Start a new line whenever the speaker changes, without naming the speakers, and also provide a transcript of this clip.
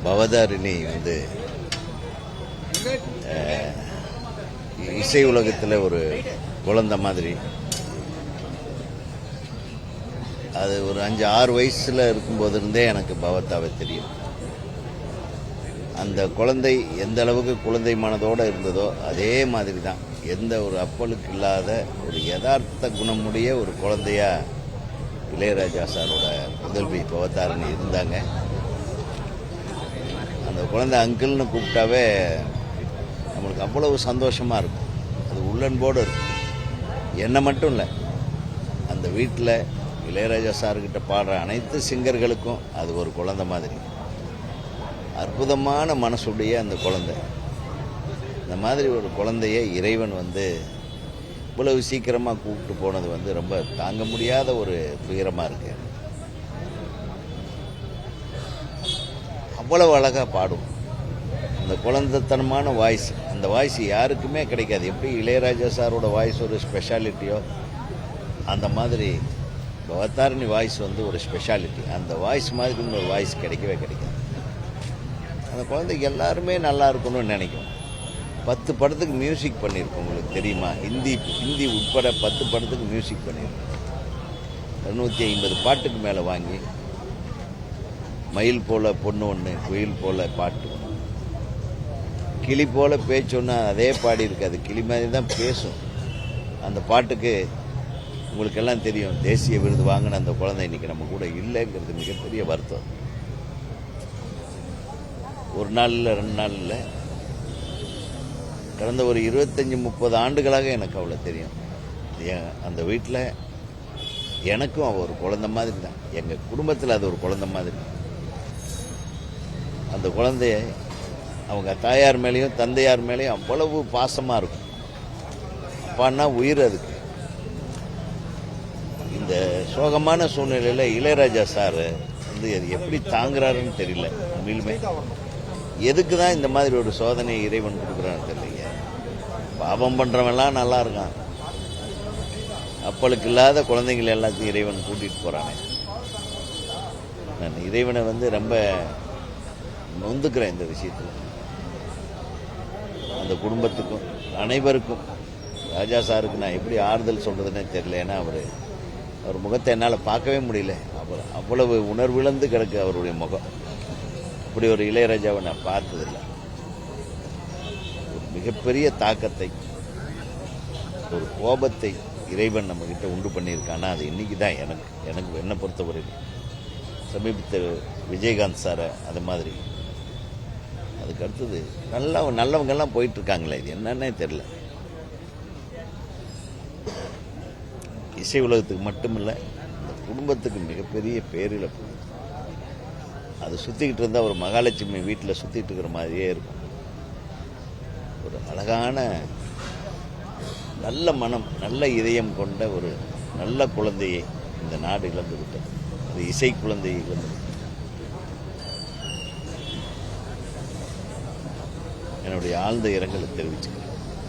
பவதாரிணி வந்து இசை உலகத்தில் ஒரு குழந்தை மாதிரி. அது ஒரு 5-6 வயசில் இருக்கும்போது இருந்தே எனக்கு பவதாவை தெரியும். அந்த குழந்தை எந்த அளவுக்கு குழந்தை மனதோடு இருந்ததோ அதே மாதிரி தான், எந்த ஒரு அப்பலுக்கு இல்லாத ஒரு யதார்த்த குணமுடைய ஒரு குழந்தையா இளையராஜா சாரோட முதல்வி பவதாரிணி இருந்தாங்க. அந்த குழந்தை அங்கிள்னு கூப்பிட்டாவே நம்மளுக்கு அவ்வளவு சந்தோஷமாக இருக்கும். அது உள்ளன்போடு இருக்கும். என்ன மட்டும் இல்லை, அந்த வீட்டில் இளையராஜா சார்கிட்ட பாடுற அனைத்து சிங்கர்களுக்கும் அது ஒரு குழந்தை மாதிரி. அற்புதமான மனசுடைய அந்த குழந்தை. இந்த மாதிரி ஒரு குழந்தைய இறைவன் வந்து இவ்வளவு சீக்கிரமாக கூப்பிட்டு போனது வந்து ரொம்ப தாங்க முடியாத ஒரு துயரமாக இருக்கு. அவ்வளவு அழகாக பாடும். அந்த குழந்தைத்தனமான வாய்ஸ், அந்த வாய்ஸ் யாருக்குமே கிடைக்காது. எப்படி இளையராஜா சாரோட வாய்ஸ் ஒரு ஸ்பெஷாலிட்டியோ அந்த மாதிரி பவதாரிணி வாய்ஸ் வந்து ஒரு ஸ்பெஷாலிட்டி. அந்த வாய்ஸ் மாதிரி ஒரு வாய்ஸ் கிடைக்கவே கிடைக்காது. அந்த குழந்தைக்கு எல்லாருமே நல்லா இருக்கணும்னு நினைக்கும். 10 படத்துக்கு மியூசிக் பண்ணியிருக்கோம், உங்களுக்கு தெரியுமா? ஹிந்தி உட்பட 10 படத்துக்கு மியூசிக் பண்ணியிருக்கோம். 250 பாட்டுக்கு மேலே வாங்கி, மயில் போல பொண்ணு ஒன்று, குயில் போல பாட்டு, கிளி போல பேச்சொன்னு அதே பாடி இருக்காது. கிளி மாதிரி தான் பேசும். அந்த பாட்டுக்கு உங்களுக்கெல்லாம் தெரியும், தேசிய விருது வாங்கின அந்த குழந்தை இன்னைக்கு நம்ம கூட இல்லைங்கிறது மிகப்பெரிய வருத்தம். ஒரு நாள் இல்லை, 2 நாள் இல்லை, கடந்த ஒரு 25-30 ஆண்டுகளாக எனக்கு அவளை தெரியும். அந்த வீட்டில் எனக்கும் அவள் ஒரு குழந்தை மாதிரி தான். எங்கள் குடும்பத்தில் அது ஒரு குழந்தை மாதிரி. அந்த குழந்தைய அவங்க தாயார் மேலேயும் தந்தையார் மேலேயும் அவ்வளவு பாசமாக இருக்கும். அப்பான்னா உயிர் அதுக்கு. இந்த சோகமான சூழ்நிலையில் இளையராஜா சார் வந்து அது எப்படி தாங்குறாருன்னு தெரியல. உண்மையிலுமே எதுக்கு தான் இந்த மாதிரி ஒரு சோதனையை இறைவன் கொடுக்குறான்னு தெரியலைங்க. பாவம் பண்ணுறவெல்லாம் நல்லா இருக்கான். அப்பளுக்கு இல்லாத குழந்தைகள் எல்லாத்தையும் இறைவன் கூட்டிகிட்டு போகிறானே. நான் இறைவனை வந்து ரொம்ப நொந்துக்கிறேன் இந்த விஷயத்தில். அந்த குடும்பத்துக்கும் அனைவருக்கும். ராஜா சாருக்கு நான் எப்படி ஆறுதல் சொல்கிறதுனே தெரியல. ஏன்னா அவர் முகத்தை என்னால் பார்க்கவே முடியல. அவ்வளவு உணர்விழந்து கிடக்கு அவருடைய முகம். அப்படி ஒரு இளையராஜாவை நான் பார்த்ததில்லை. ஒரு மிகப்பெரிய தாக்கத்தை, ஒரு கோபத்தை இறைவன் நம்மக்கிட்ட உண்டு பண்ணியிருக்கானா அது இன்னைக்கு தான் எனக்கு என்னை பொறுத்தவரையில். சமீபத்தில் விஜயகாந்த் சாரை அது மாதிரி. அதுக்கு அடுத்தது நல்லவங்கெல்லாம் போயிட்டுருக்காங்களே, இது என்னன்னே தெரில. இசை உலகத்துக்கு மட்டுமில்லை, இந்த குடும்பத்துக்கு மிகப்பெரிய பேரிழப்பு. அது சுற்றிக்கிட்டு இருந்தால் ஒரு மகாலட்சுமி வீட்டில் சுற்றிட்டு இருக்கிற மாதிரியே இருக்கும். ஒரு அழகான நல்ல மனம், நல்ல இதயம் கொண்ட ஒரு நல்ல குழந்தையை இந்த நாடு இழந்து விட்டது. ஒரு இசை குழந்தையை இழந்து விட்டது. என்னுடைய ஆழ்ந்த இரங்கலை தெரிவிச்சுக்கிறேன்.